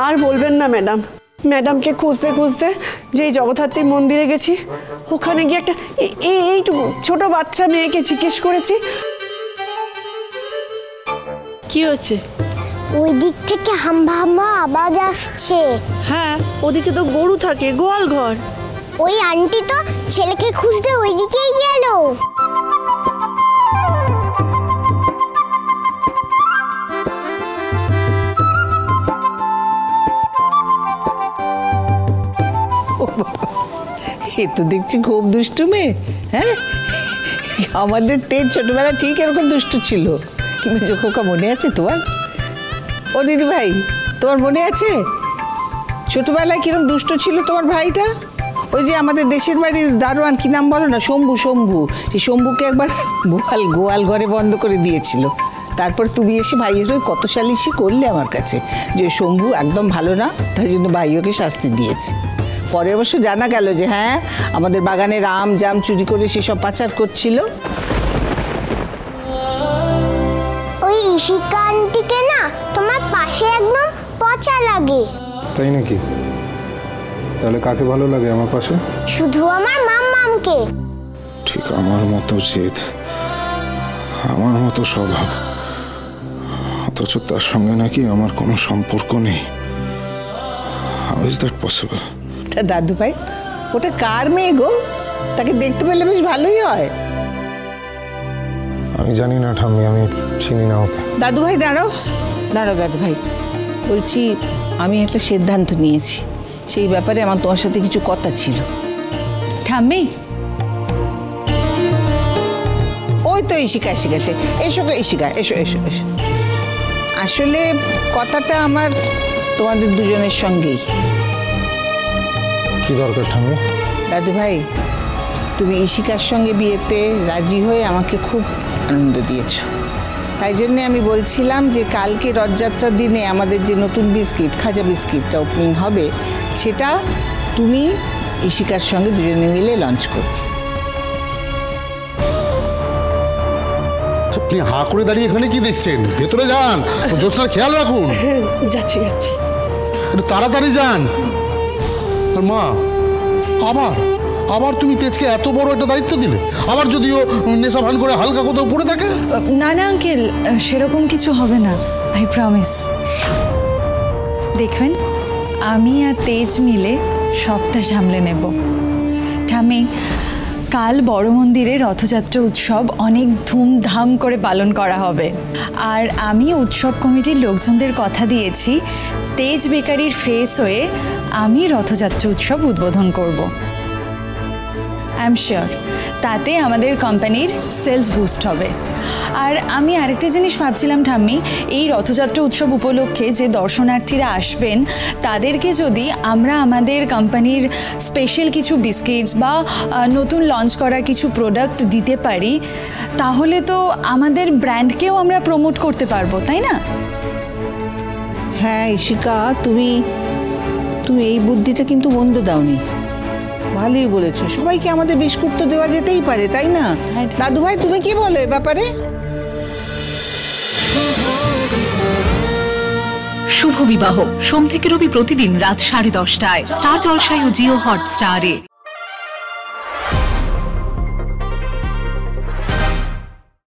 আর বলবেন না ম্যাডাম, ম্যাডামকে খুঁজতে খুঁজতে যেই জগদ্ধাত্রী মন্দিরে গেছি, ওখানে গিয়ে একটা এইটুকু ছোট বাচ্চা মেয়েকে জিজ্ঞেস করেছি। কি হয়েছে? ওই দিক থেকে হাম্বা হাম্বা আওয়াজ আসছে। হ্যাঁ, ওদিকে তো গরু থাকে, গোয়াল ঘর। ওই আন্টি তো ছেলেকে খুঁজতে ওই দিকেই গেল। এ তো দেখছি খুব দুষ্টু মেয়ে। হ্যাঁ, আমাদের তেজ ছোটবেলা ঠিক এরকম দুষ্টু ছিল। কি মেজো খোকা মনে আছে তোমার? ও দিদি ভাই, তোমার মনে আছে ছোটবেলায় কিরকম দুষ্ট ছিল তোমার ভাইটা? ওই যে আমাদের দেশের বাড়ির দারোয়ান, কি নাম বলো না, শম্ভু। সেই শম্ভুকে একবার গোয়াল ঘরে বন্ধ করে দিয়েছিল। তারপর তুমি এসে ভাইয়ের কত সালিশি করলে আমার কাছে যে শম্ভু একদম ভালো না, তাই জন্য ভাইওকে শাস্তি দিয়েছে। পরে অবশ্য জানা গেল যে হ্যাঁ, আমাদের বাগানের আম জাম চুরি করে সেসব পাচার করছিল। ওই ইশিকা আন্টিকে না তোমার পাশে একদম পচা লাগে। তাই নাকি? তাহলে কাকে ভালো লাগে আমার পাশে? শুধু আমার মাম্মামকে। ঠিক আমার মতো জেদ, আমার মতো স্বভাব, অথচ তার সঙ্গে নাকি আমার কোনো সম্পর্ক নেই। How is that possible? তা দাদু ভাই, ওটা কার মেয়ে গো? তাকে দেখতে পেলে বেশ ভালোই হয়। আমি জানি না ঠাম্মি, আমি চিনি না ওকে। দাদু ভাই দাঁড়াও দাদু ভাই, বলছি আমি একটা সিদ্ধান্ত নিয়েছি, সেই ব্যাপারে আমার তোমার সাথে কিছু কথা ছিল। ঠাম্মি, ওই তো ইশিকা এসে গেছে। এসো ইশিকা, এসো এসো এসো। আসলে কথাটা আমার তোমাদের দুজনের সঙ্গেই। কি দরকার ঠাম্মি? দাদু ভাই, তুমি ইশিকার সঙ্গে বিয়েতে রাজি হয়ে আমাকে খুব আনন্দ দিয়েছো। তাই জন্যে আমি বলছিলাম যে কালকে রথযাত্রার দিনে আমাদের যে নতুন বিস্কিট, খাজা বিস্কিটটা ওপেনিং হবে, সেটা তুমি ইশিকার সঙ্গে দুজনে মিলে লঞ্চ করবে। আপনি হাঁ করে দাঁড়িয়ে এখানে কি দেখছেন? ভেতরে যান, জ্যোৎস্নার খেয়াল রাখুন। যাচ্ছি। একটু তাড়াতাড়ি যান। মা, আবার তুমি তেজকে এত বড় একটা দায়িত্ব দিলে? আবার যদিও নেশা ভান করে হালকা কোথাও পড়ে থাকে? না আঙ্কেল, সেরকম কিছু হবে না, আই প্রমিস। দেখবেন, আমি আর তেজ মিলে সবটা সামলে নেব। ঠাম্মি, কাল বড় মন্দিরে রথযাত্রা উৎসব অনেক ধুমধাম করে পালন করা হবে। আর আমি উৎসব কমিটির লোকজনদের কথা দিয়েছি, তেজ বেকারির ফেস হয়ে আমি রথযাত্রা উৎসব উদ্বোধন করব। আই এম শিওর তাতে আমাদের কোম্পানির সেলস বুস্ট হবে। আর আমি আরেকটা জিনিস ভাবছিলাম ঠাম্মি, এই রথযাত্রা উৎসব উপলক্ষে যে দর্শনার্থীরা আসবেন, তাদেরকে যদি আমরা আমাদের কোম্পানির স্পেশাল কিছু বিস্কিটস বা নতুন লঞ্চ করা কিছু প্রোডাক্ট দিতে পারি, তাহলে তো আমাদের ব্র্যান্ডকেও আমরা প্রমোট করতে পারবো, তাই না? হ্যাঁ ইশিকা, তুমি এই বুদ্ধিটা কিন্তু মন্দ দাওনি, ভালোই বলেছো। সবাইকে আমাদের বিস্কুট তো দেওয়া যেতেই পারে, তাই না? দাদু ভাই, তুমি কি বলো এ ব্যাপারে? শুভ বিবাহ সোম থেকে রবি প্রতিদিন রাত 10:30টায় স্টার জলসায় ও জিও হটস্টারে।